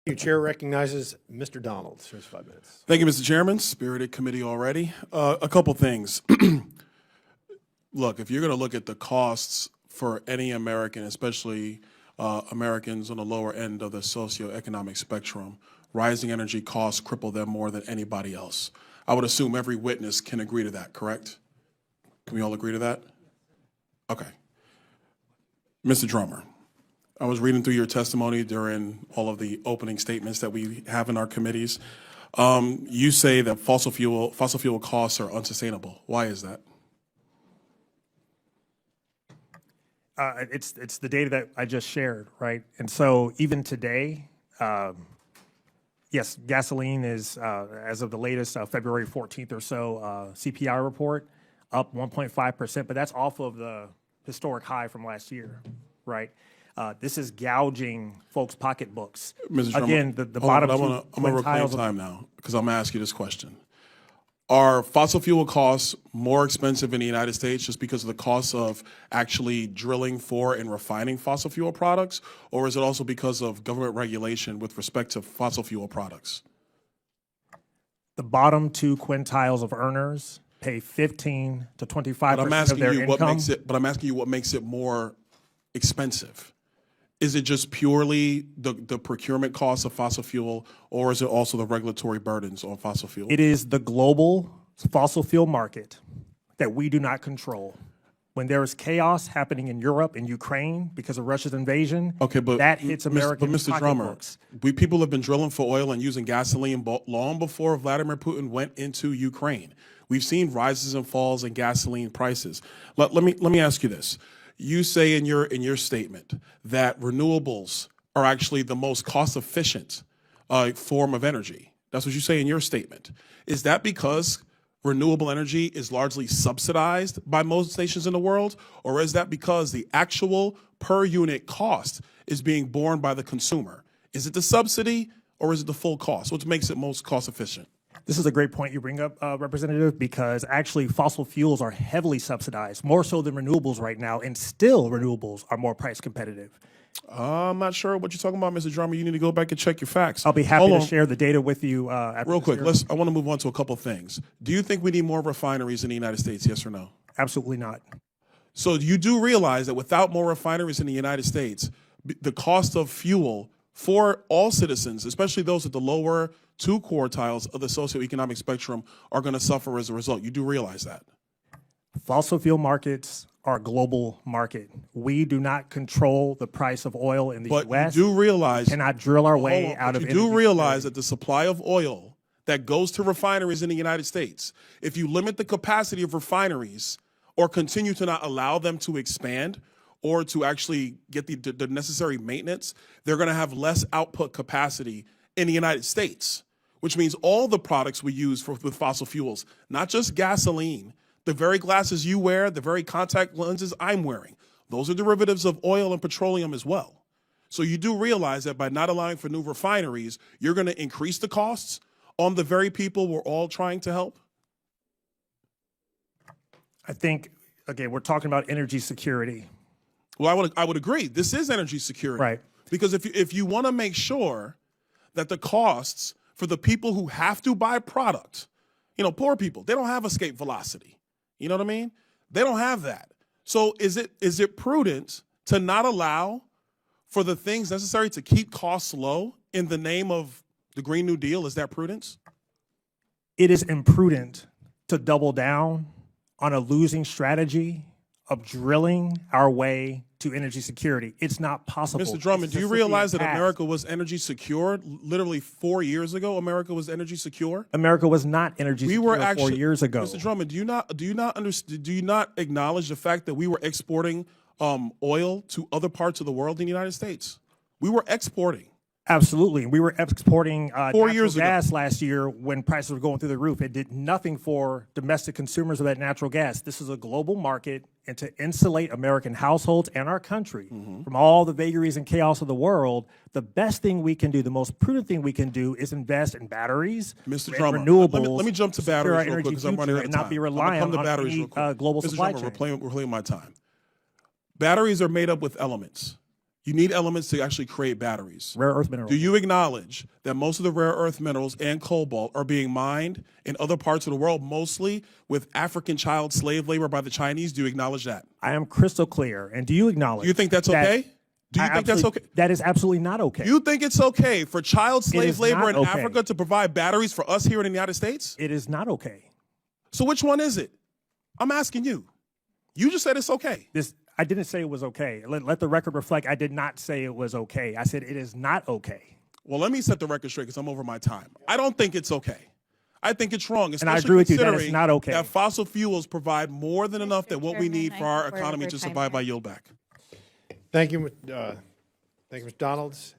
Your chair recognizes Mr. Donald. There's 5 minutes. Thank you, Mr. Chairman. Spirited committee already. A couple things. Look, if you're going to look at the costs for any American, especially Americans on the lower end of the socioeconomic spectrum, rising energy costs cripple them more than anybody else. I would assume every witness can agree to that, correct? Can we all agree to that? Okay. Mr. Drummer, I was reading through your testimony during all of the opening statements that we have in our committees. You say that fossil fuel costs are unsustainable. Why is that? It's the data that I just shared, right? And so even today, yes, gasoline is, as of the latest February 14th or so CPI report, up 1.5%, but that's off of the historic high from last year, right? This is gouging folks' pocketbooks. Mr. Drummer, again, the bottom I'm going to reclaim time now because I'm going to ask you this question. Are fossil fuel costs more expensive in the United States just because of the cost of actually drilling for and refining fossil fuel products, or is it also because of government regulation with respect to fossil fuel products? The bottom 2 quintiles of earners pay 15 to 25% of their income. But I'm asking you what makes it more expensive. Is it just purely the procurement costs of fossil fuel, or is it also the regulatory burdens on fossil fuel? It is the global fossil fuel market that we do not control. When there is chaos happening in Europe and Ukraine because of Russia's invasion, that hits American pocketbooks. People have been drilling for oil and using gasoline long before Vladimir Putin went into Ukraine. We've seen rises and falls in gasoline prices. Let me ask you this. You say in your statement that renewables are actually the most cost-efficient form of energy. That's what you say in your statement. Is that because renewable energy is largely subsidized by most nations in the world, or is that because the actual per unit cost is being borne by the consumer? Is it the subsidy, or is it the full cost? What makes it most cost-efficient? This is a great point you bring up, Representative, because actually fossil fuels are heavily subsidized, more so than renewables right now, and still renewables are more price competitive. I'm not sure what you're talking about, Mr. Drummer. You need to go back and check your facts. I'll be happy to share the data with you after real quick. Year. I want to move on to a couple of things. Do you think we need more refineries in the United States, yes or no? Absolutely not. So you do realize that without more refineries in the United States, the cost of fuel for all citizens, especially those at the lower 2 quartiles of the socioeconomic spectrum, are going to suffer as a result. You do realize that. Fossil fuel markets are a global market. We do not control the price of oil in the U.S. But you do realize, cannot drill our way out of. You do realize that the supply of oil that goes to refineries in the United States, if you limit the capacity of refineries or continue to not allow them to expand, or to actually get the necessary maintenance, they're going to have less output capacity in the United States, which means all the products we use with fossil fuels, not just gasoline, the very glasses you wear, the very contact lenses I'm wearing, those are derivatives of oil and petroleum as well. So you do realize that by not allowing for new refineries, you're going to increase the costs on the very people we're all trying to help? I think, again, we're talking about energy security. Well, I would agree. This is energy security. Right. Because if you want to make sure that the costs for the people who have to buy product, poor people, they don't have escape velocity. You know what I mean? They don't have that. So is it prudent to not allow for the things necessary to keep costs low in the name of the Green New Deal? Is that prudence? It is imprudent to double down on a losing strategy of drilling our way to energy security. It's not possible. Mr. Drummond, do you realize that America was energy secure literally 4 years ago? America was energy secure. America was not energy secure 4 years ago. Mr. Drummond, do you not acknowledge the fact that we were exporting oil to other parts of the world in the United States? We were exporting. Absolutely. We were exporting 4 years natural gas last year when prices were going through the roof. It did nothing for domestic consumers of that natural gas. This is a global market, and to insulate American households and our country from all the vagaries and chaos of the world, the best thing we can do, the most prudent thing we can do, is invest in batteries, Mr. and Drummond, renewables. Let me jump to batteries real quick because I'm running out of and time. not be reliant on any global Mr. supply Drummond, chain. we're playing my time. Batteries are made up with elements. You need elements to actually create batteries. Rare earth minerals. Do you acknowledge that most of the rare earth minerals and cobalt are being mined in other parts of the world, mostly with African child slave labor by the Chinese? Do you acknowledge that? I am crystal clear. And do you acknowledge? Do you think that's okay? Do you think that's okay? That is absolutely not okay. You think it's okay for child slave labor not in okay. Africa to provide batteries for us here in the United States? It is not okay. So which one is it? I'm asking you. You just said it's okay. I didn't say it was okay. Let the record reflect. I did not say it was okay. I said it is not okay. Well, let me set the record straight because I'm over my time. I don't think it's okay. I think it's wrong, especially I agree with you that considering it's not okay. that fossil fuels provide more than enough than what we Chairman, need I for our support economy over to time survive. I limit. yield back. Thank you, Mr. Donalds.